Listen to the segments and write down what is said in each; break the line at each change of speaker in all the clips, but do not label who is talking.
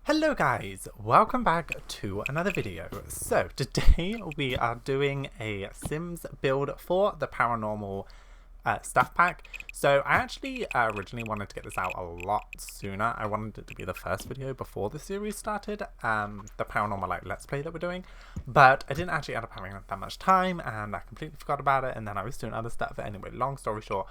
Hello guys, welcome back to another video. So today we are doing a Sims build for the Paranormal stuff pack. So I actually originally wanted to get this out a lot sooner. I wanted it to be the first video before the series started, the Paranormal Let's Play that we're doing, but I didn't actually end up having that much time and I completely forgot about it, and then I was doing other stuff. But anyway, long story short,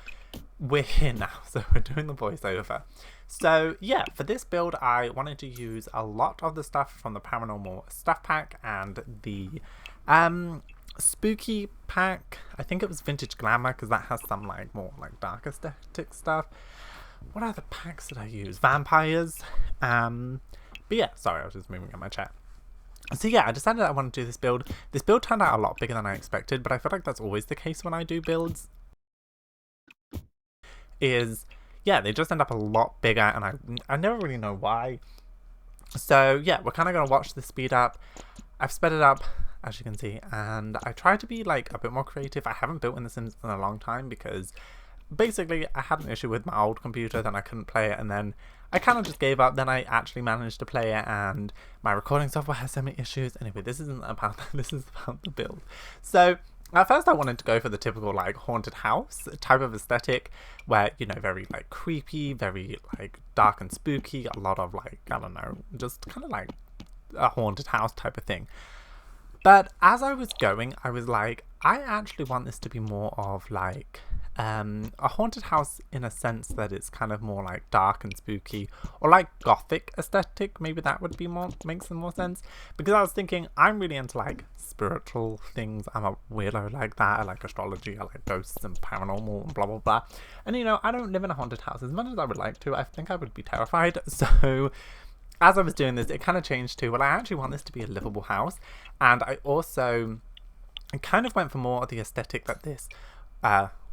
we're here now, so we're doing the voiceover. So yeah, for this build I wanted to use a lot of the stuff from the Paranormal stuff pack and the spooky pack. I think it was Vintage Glamour because that has some more dark aesthetic stuff. What other packs did I use? Vampires. But yeah, sorry, I was just moving in my chair. So yeah, I decided I wanted to do this build. This build turned out a lot bigger than I expected, but I feel like that's always the case when I do builds. Yeah, they just end up a lot bigger, and I never really know why. So yeah, we're kind of going to watch the speed up. I've sped it up, as you can see, and I tried to be a bit more creative. I haven't built in The Sims in a long time because basically I had an issue with my old computer, then I couldn't play it, and then I kind of just gave up. Then I actually managed to play it, and my recording software has so many issues. Anyway, this isn't about that, this is about the build. So at first I wanted to go for the typical haunted house type of aesthetic where, you know, very creepy, very dark and spooky, a lot of I don't know, just kind of a haunted house type of thing. But as I was going, I was like, I actually want this to be more of a haunted house in a sense that it's kind of more dark and spooky, or gothic aesthetic. Maybe that would be make some more sense, because I was thinking I'm really into spiritual things. I'm a weirdo like that. I like astrology, I like ghosts and paranormal and blah blah blah. And you know, I don't live in a haunted house as much as I would like to. I think I would be terrified. So as I was doing this, it kind of changed to, well, I actually want this to be a livable house. And I also kind of went for more of the aesthetic that this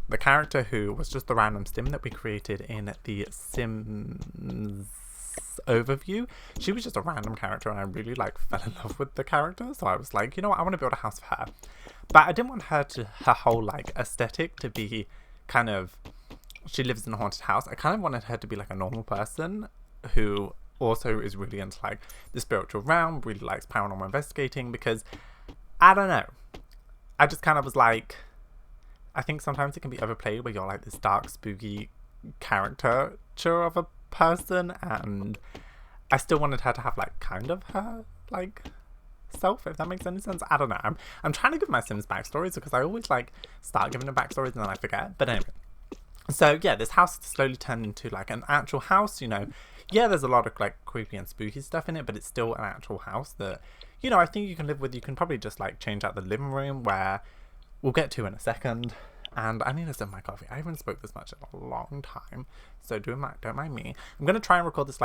the character who was just the random sim that we created in the Sims overview, she was just a random character, and I really fell in love with the character. So I was like, you know what, I want to build a house for her. But I didn't want her whole aesthetic to be kind of, she lives in a haunted house. I kind of wanted her to be a normal person who also is really into the spiritual realm, really likes paranormal investigating, because I don't know, I just kind of was I think sometimes it can be overplayed where you're this dark, spooky caricature of a person, and I still wanted her to have kind of her self, if that makes any sense. I don't know. I'm trying to give my Sims backstories because I always start giving them backstories and then I forget. But anyway, so yeah, this house slowly turned into an actual house. You know, yeah, there's a lot of creepy and spooky stuff in it, but it's still an actual house that, you know, I think you can live with. You can probably just change out the living room, where we'll get to in a second. And I need to sip my coffee. I haven't spoke this much in a long time, so don't mind me. I'm gonna try and record this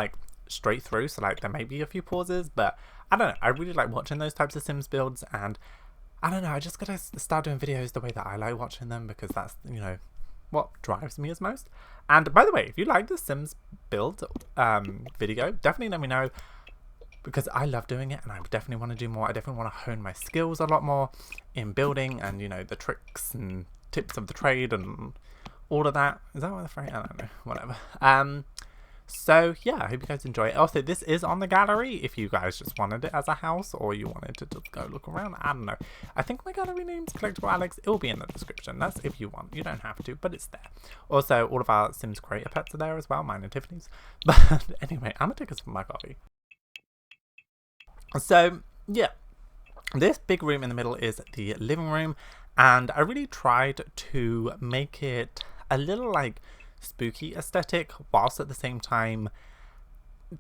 straight through, so there may be a few pauses, but I don't know. I really like watching those types of Sims builds, and I don't know. I just gotta start doing videos the way that I like watching them, because that's, you know, what drives me as most. And by the way, if you like the Sims build video, definitely let me know, because I love doing it and I definitely want to do more. I definitely want to hone my skills a lot more in building, and you know, the tricks and tips of the trade and all of that. Is that what the phrase? I don't know, whatever. So yeah, I hope you guys enjoy it. Also, this is on the gallery if you guys just wanted it as a house, or you wanted to just go look around. I don't know. I think my gallery name's Collectible Alex. It will be in the description. That's if you want. You don't have to, but it's there. Also, all of our Sims creator pets are there as well, mine and Tiffany's. But anyway, I'm gonna take a sip of my coffee. So yeah, this big room in the middle is the living room, and I really tried to make it a little spooky aesthetic, whilst at the same time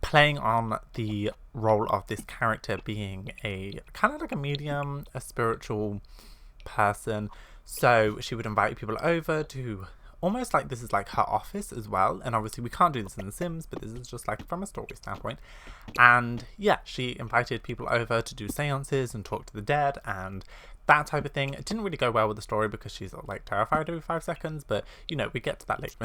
playing on the role of this character being a kind of a medium, a spiritual person. So she would invite people over to almost this is her office as well. And obviously we can't do this in The Sims, but this is just from a story standpoint. And yeah, she invited people over to do seances and talk to the dead and that type of thing. It didn't really go well with the story because she's terrified every 5 seconds, but you know, we get to that later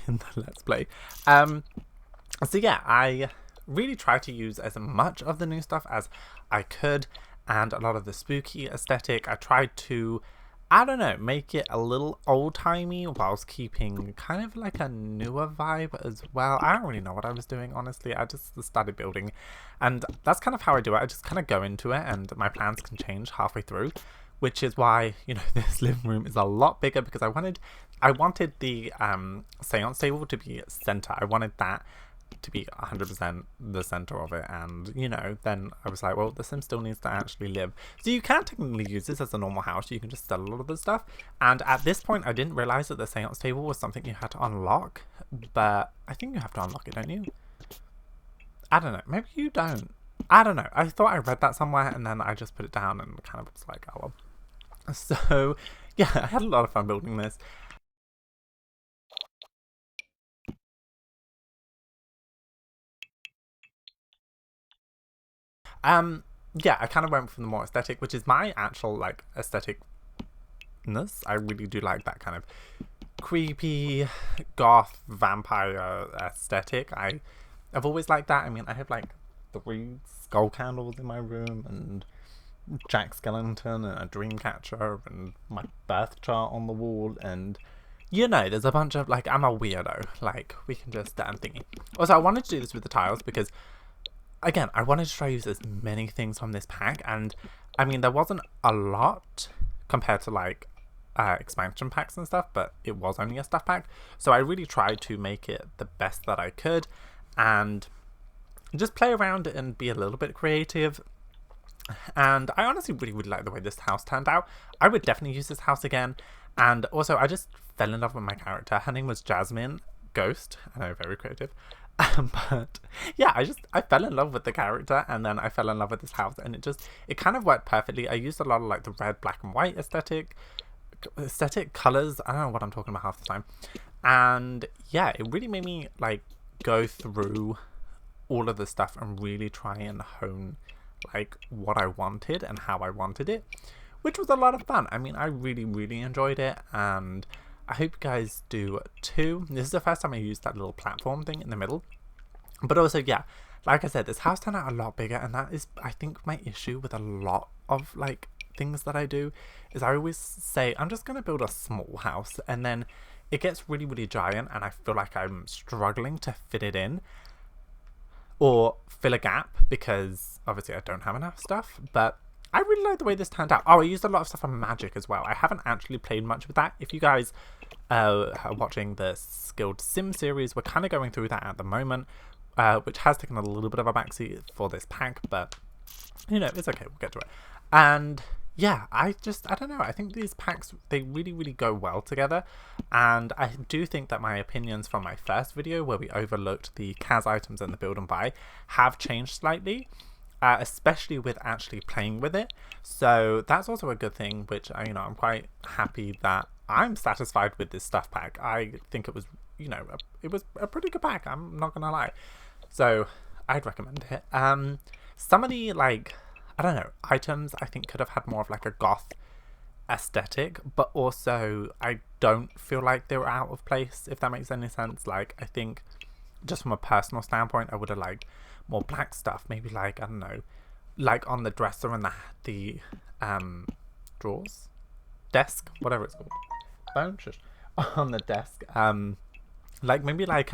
in the Let's Play. So yeah, I really tried to use as much of the new stuff as I could, and a lot of the spooky aesthetic. I tried to I don't know, make it a little old-timey whilst keeping kind of like a newer vibe as well. I don't really know what I was doing, honestly. I just started building, and that's kind of how I do it. I just kind of go into it, and my plans can change halfway through, which is why, you know, this living room is a lot bigger, because I wanted the seance table to be center. I wanted that to be 100% the center of it, and you know, then I was like, well, the sim still needs to actually live, so you can technically use this as a normal house. You can just sell a lot of the stuff, and at this point I didn't realize that the seance table was something you had to unlock, but I think you have to unlock it, don't you? I don't know, maybe you don't. I don't know, I thought I read that somewhere, and then I just put it down and kind of was like, oh well. So yeah, I had a lot of fun building this. Yeah, I kind of went for the more aesthetic, which is my actual like aestheticness. I really do like that kind of creepy goth vampire aesthetic. I've always liked that. I mean, I have like 3 skull candles in my room, and Jack Skellington, and a dream catcher, and my birth chart on the wall, and you know, there's a bunch of like, I'm a weirdo. Like, we can just thingy. Also, I wanted to do this with the tiles because, again, I wanted to try to use as many things from this pack, and I mean, there wasn't a lot compared to like expansion packs and stuff, but it was only a stuff pack, so I really tried to make it the best that I could and just play around and be a little bit creative. And I honestly really would like the way this house turned out. I would definitely use this house again, and also I just fell in love with my character. Her name was Jasmine Ghost. I know, very creative. But yeah, I fell in love with the character, and then I fell in love with this house, and it kind of worked perfectly. I used a lot of like the red, black and white aesthetic colors. I don't know what I'm talking about half the time, and yeah, it really made me like go through all of the stuff and really try and hone like what I wanted and how I wanted it, which was a lot of fun. I mean, I really enjoyed it, and I hope you guys do too. This is the first time I used that little platform thing in the middle. But also, yeah, like I said, this house turned out a lot bigger, and that is, I think, my issue with a lot of like things that I do, is I always say, I'm just going to build a small house, and then it gets really giant, and I feel like I'm struggling to fit it in or fill a gap, because obviously I don't have enough stuff. But I really like the way this turned out. Oh, I used a lot of stuff on magic as well. I haven't actually played much with that. If you guys are watching the Skilled Sim series, we're kind of going through that at the moment, which has taken a little bit of a backseat for this pack, but you know, it's okay, we'll get to it. And yeah, I don't know, I think these packs, they really go well together, and I do think that my opinions from my first video, where we overlooked the CAS items and the build and buy, have changed slightly, especially with actually playing with it. So that's also a good thing, which you know, I'm quite happy that I'm satisfied with this stuff pack. I think it was, you know, it was a pretty good pack, I'm not gonna lie. So I'd recommend it. Some of the like, I don't know, items I think could have had more of like a goth aesthetic, but also I don't feel like they were out of place, if that makes any sense. Like, I think just from a personal standpoint, I would have liked more black stuff, maybe like, I don't know, like on the dresser and the drawers, desk, whatever it's called, bone, shush, on the desk, like maybe like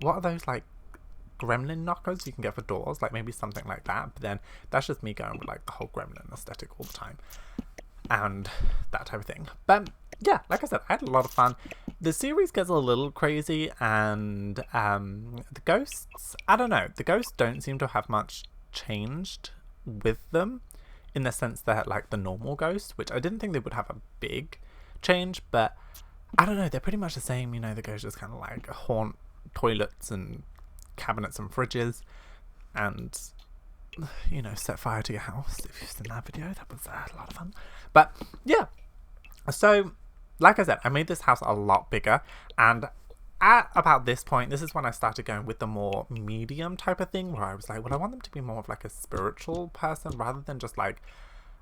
what are those like gremlin knockers you can get for doors, like maybe something like that. But then that's just me going with like the whole gremlin aesthetic all the time and that type of thing. But yeah, like I said, I had a lot of fun. The series gets a little crazy, and the ghosts, I don't know, the ghosts don't seem to have much changed with them, in the sense that like the normal ghosts, which I didn't think they would have a big change, but I don't know, they're pretty much the same. You know, the ghosts just kind of like haunt toilets and cabinets and fridges, and you know, set fire to your house. If you've seen that video, that was a lot of fun. But yeah, so like I said, I made this house a lot bigger, and at about this point, this is when I started going with the more medium type of thing, where I was like, well, I want them to be more of like a spiritual person rather than just like,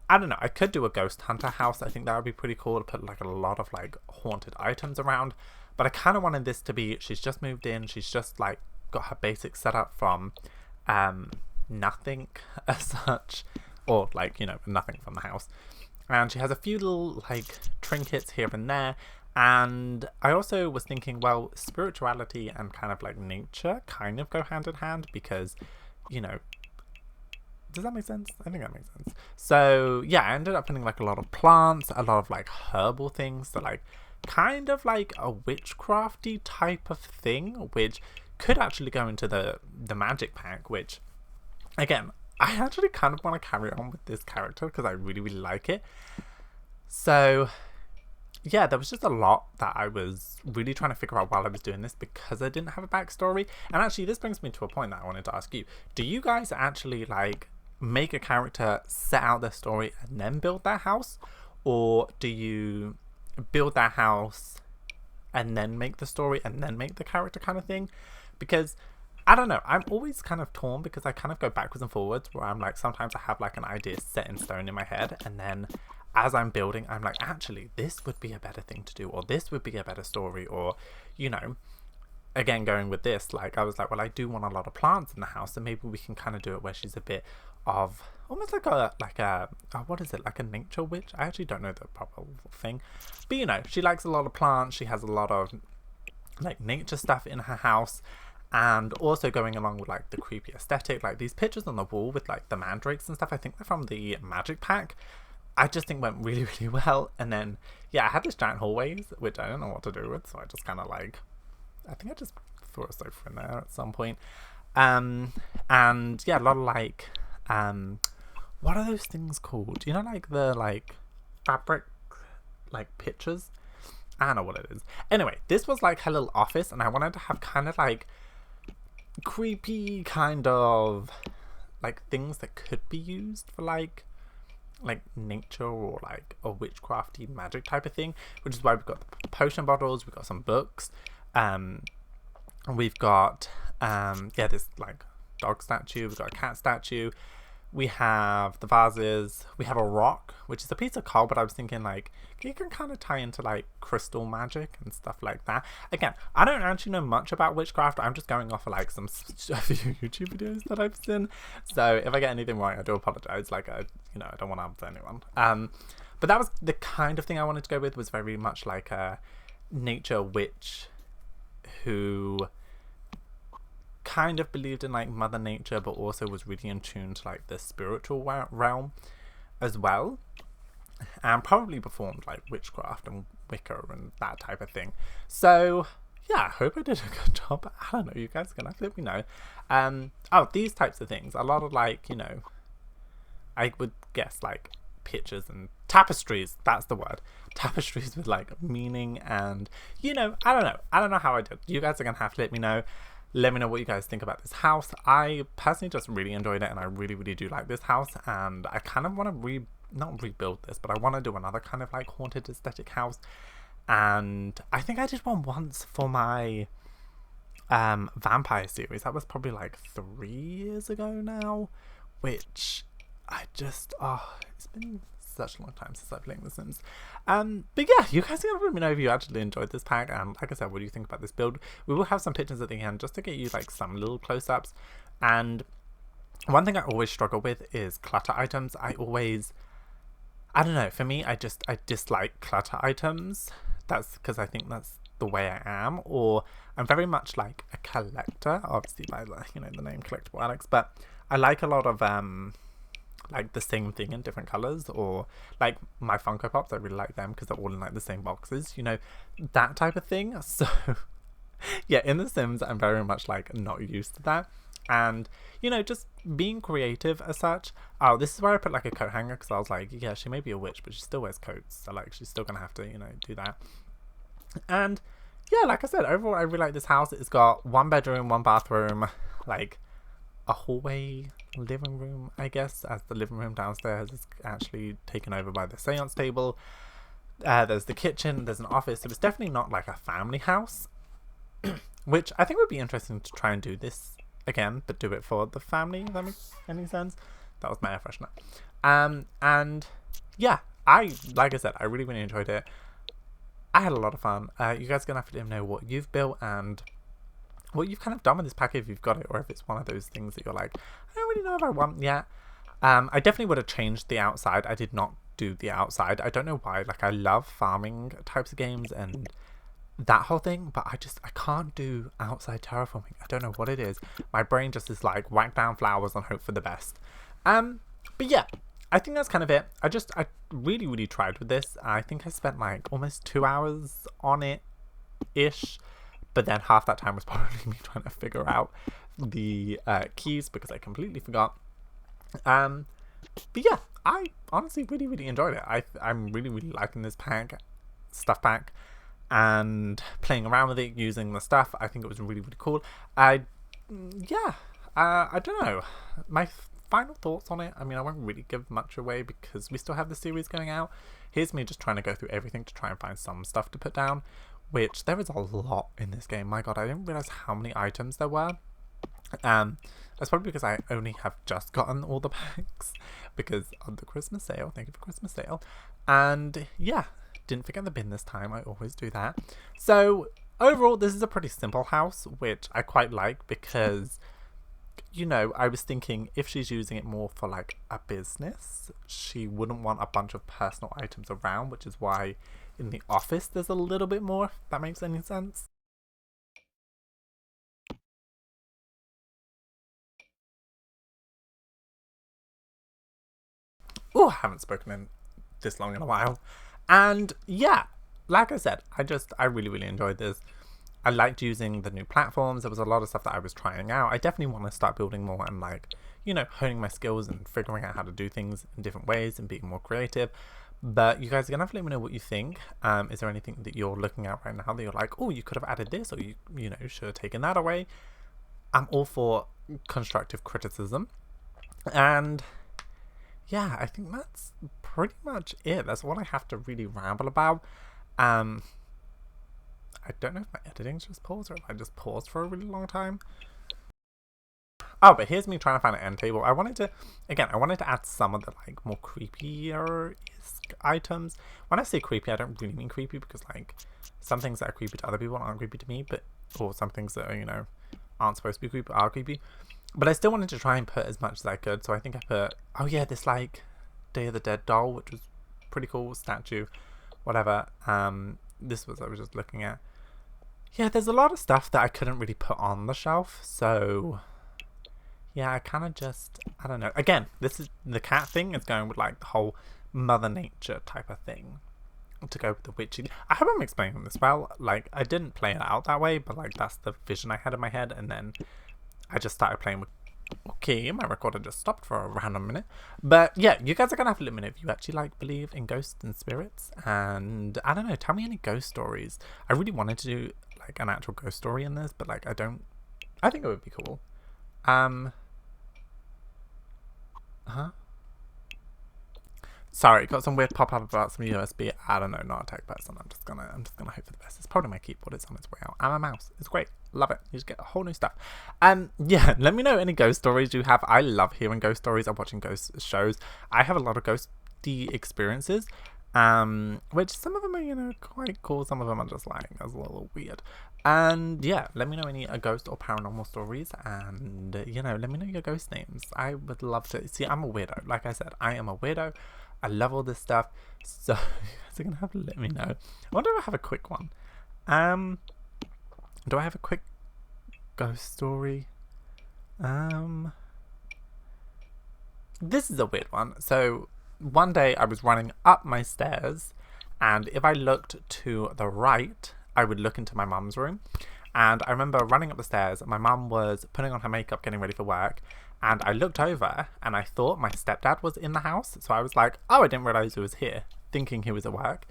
I don't know, I could do a ghost hunter house. I think that would be pretty cool to put like a lot of like haunted items around, but I kind of wanted this to be, she's just moved in, she's just like got her basic setup from nothing as such, or like, you know, nothing from the house, and she has a few little like trinkets here and there. And I also was thinking, well, spirituality and kind of like nature kind of go hand in hand because, you know, does that make sense? I think that makes sense. So yeah, I ended up finding like a lot of plants, a lot of like herbal things that like kind of like a witchcrafty type of thing, which could actually go into the magic pack, which again, I actually kind of want to carry on with this character because I really, really like it. So yeah, there was just a lot that I was really trying to figure out while I was doing this because I didn't have a backstory. And actually, this brings me to a point that I wanted to ask you. Do you guys actually like make a character, set out their story, and then build their house? Or do you build their house and then make the story and then make the character kind of thing? Because I don't know, I'm always kind of torn because I kind of go backwards and forwards where I'm like, sometimes I have like an idea set in stone in my head, and then as I'm building, I'm like, actually, this would be a better thing to do, or this would be a better story, or, you know, again, going with this, like, I was like, well, I do want a lot of plants in the house, so maybe we can kind of do it where she's a bit of, almost like a what is it, like a nature witch? I actually don't know the proper thing, but, you know, she likes a lot of plants, she has a lot of, like, nature stuff in her house, and also going along with, like, the creepy aesthetic, like, these pictures on the wall with, like, the mandrakes and stuff, I think they're from the magic pack. I just think went really, really well. And then, yeah, I had this giant hallways, which I don't know what to do with, so I just kind of like, I think I just threw a sofa in there at some point. And yeah, a lot of like, what are those things called? You know, like the like fabric, like pictures? I don't know what it is. Anyway, this was like her little office, and I wanted to have kind of like creepy kind of like things that could be used for like nature or like a witchcrafty magic type of thing, which is why we've got the potion bottles, we've got some books, and we've got yeah, this like dog statue, we've got a cat statue, we have the vases, we have a rock, which is a piece of coal, but I was thinking like you can kind of tie into like crystal magic and stuff like that. Again, I don't actually know much about witchcraft. I'm just going off of like some YouTube videos that I've seen, so if I get anything wrong, I do apologize. Like, I don't want to upset anyone. But that was the kind of thing I wanted to go with, was very much like a nature witch who kind of believed in like Mother Nature, but also was really in tune to like the spiritual realm as well, and probably performed like witchcraft and Wicca and that type of thing. So yeah, I hope I did a good job. I don't know, you guys are gonna have to let me know. Oh, these types of things, a lot of like, you know, I would guess like pictures and tapestries, that's the word, tapestries with like meaning, and you know, I don't know how I did. You guys are gonna have to let me know. Let me know what you guys think about this house. I personally just really enjoyed it, and I really, really do like this house, and I kind of want to not rebuild this, but I want to do another kind of like haunted aesthetic house. And I think I did one once for my vampire series. That was probably like 3 years ago now, which I just, it's been such a long time since I've played The Sims. But yeah, you guys are gonna let me know if you actually enjoyed this pack, and like I said, what do you think about this build? We will have some pictures at the end just to get you like some little close-ups. And one thing I always struggle with is clutter items. I don't know, for me, I dislike clutter items. That's because I think that's the way I am, or I'm very much like a collector, obviously by the, you know, the name Collectible Alex, but I like a lot of like the same thing in different colors, or like my Funko Pops, I really like them because they're all in like the same boxes, you know, that type of thing. So yeah, in The Sims, I'm very much like not used to that, and you know, just being creative as such. Oh, this is where I put like a coat hanger, because I was like, yeah, she may be a witch, but she still wears coats, so like she's still gonna have to, you know, do that. And yeah, like I said, overall I really like this house. It's got 1 bedroom, 1 bathroom, like a hallway, living room, I guess, as the living room downstairs is actually taken over by the seance table. There's the kitchen, there's an office, so it's definitely not like a family house, which I think would be interesting to try and do this again, but do it for the family, if that makes any sense. That was my air freshener. And yeah, like I said, I really, really enjoyed it. I had a lot of fun. You guys are gonna have to let me know what you've built and what you've kind of done with this pack, if you've got it, or if it's one of those things that you're like, I don't really know if I want yet. I definitely would have changed the outside. I did not do the outside. I don't know why. Like, I love farming types of games and that whole thing, but I can't do outside terraforming. I don't know what it is. My brain just is like, whack down flowers and hope for the best. But yeah, I think that's kind of it. I really tried with this. I think I spent like almost 2 hours on it ish, but then half that time was probably me trying to figure out the keys because I completely forgot. But yeah, I honestly really enjoyed it. I'm really liking this stuff pack, and playing around with it using the stuff. I think it was really cool. I don't know, my final thoughts on it. I mean, I won't really give much away because we still have the series going out. Here's me just trying to go through everything to try and find some stuff to put down, which there is a lot in this game. My god, I didn't realize how many items there were. That's probably because I only have just gotten all the packs because of the Christmas sale. Thank you for Christmas sale. And yeah, didn't forget the bin this time. I always do that. So overall, this is a pretty simple house, which I quite like because, you know, I was thinking if she's using it more for like a business, she wouldn't want a bunch of personal items around, which is why in the office there's a little bit more, if that makes any sense. Oh, I haven't spoken in this long in a while. And yeah, like I said, I really enjoyed this. I liked using the new platforms. There was a lot of stuff that I was trying out. I definitely want to start building more and, like, you know, honing my skills and figuring out how to do things in different ways and being more creative. But you guys are gonna have to let me know what you think. Is there anything that you're looking at right now that you're like, oh, you could have added this, or you know, should have taken that away? I'm all for constructive criticism. And yeah, I think that's pretty much it. That's what I have to really ramble about. I don't know if my editing's just paused or if I just paused for a really long time. Oh, but here's me trying to find an end table. I wanted to add some of the like more creepier-esque items. When I say creepy, I don't really mean creepy because like some things that are creepy to other people aren't creepy to me, or some things that are, you know, aren't supposed to be creepy are creepy. But I still wanted to try and put as much as I could, so I think I put, oh yeah, this like Day of the Dead doll, which was pretty cool, statue, whatever. This was, I was just looking at. Yeah, there's a lot of stuff that I couldn't really put on the shelf, so yeah, I kind of just, I don't know. Again, this is, the cat thing is going with like the whole Mother Nature type of thing to go with the witchy. I hope I'm explaining this well. Like, I didn't play it out that way, but like that's the vision I had in my head, and then I just started playing with, okay, my recorder just stopped for a random minute. But yeah, you guys are gonna have to let me know if you actually like believe in ghosts and spirits, and I don't know, tell me any ghost stories. I really wanted to do like an actual ghost story in this, but like I think it would be cool. Sorry, got some weird pop-up about some USB. I don't know, not a tech person. I'm just gonna hope for the best. It's probably my keyboard. It's on its way out. And my mouse. It's great. Love it. You just get a whole new stuff. Yeah, let me know any ghost stories you have. I love hearing ghost stories. I'm watching ghost shows. I have a lot of ghosty experiences. Which some of them are, you know, quite cool. Some of them are just like, that's a little weird. And yeah, let me know any ghost or paranormal stories, and you know, let me know your ghost names. I would love to see. I'm a weirdo. Like I said, I am a weirdo. I love all this stuff, so you guys are gonna have to let me know. I wonder if I have a quick one. Do I have a quick ghost story? This is a weird one. So one day I was running up my stairs, and if I looked to the right, I would look into my mum's room. And I remember running up the stairs, my mum was putting on her makeup, getting ready for work, and I looked over and I thought my stepdad was in the house. So I was like, oh, I didn't realize he was here, thinking he was at work,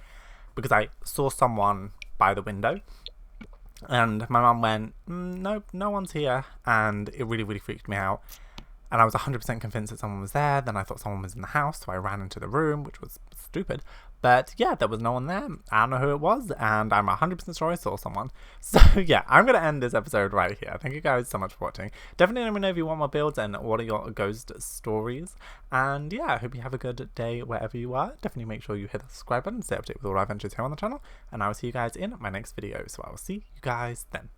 because I saw someone by the window. And my mum went, nope, no one's here. And it really freaked me out. And I was 100% convinced that someone was there. Then I thought someone was in the house, so I ran into the room, which was stupid. But yeah, there was no one there. I don't know who it was, and I'm 100% sure I saw someone. So yeah, I'm going to end this episode right here. Thank you guys so much for watching. Definitely let me know if you want more builds and what are your ghost stories. And yeah, I hope you have a good day wherever you are. Definitely make sure you hit the subscribe button and stay updated with all our adventures here on the channel. And I will see you guys in my next video. So I will see you guys then.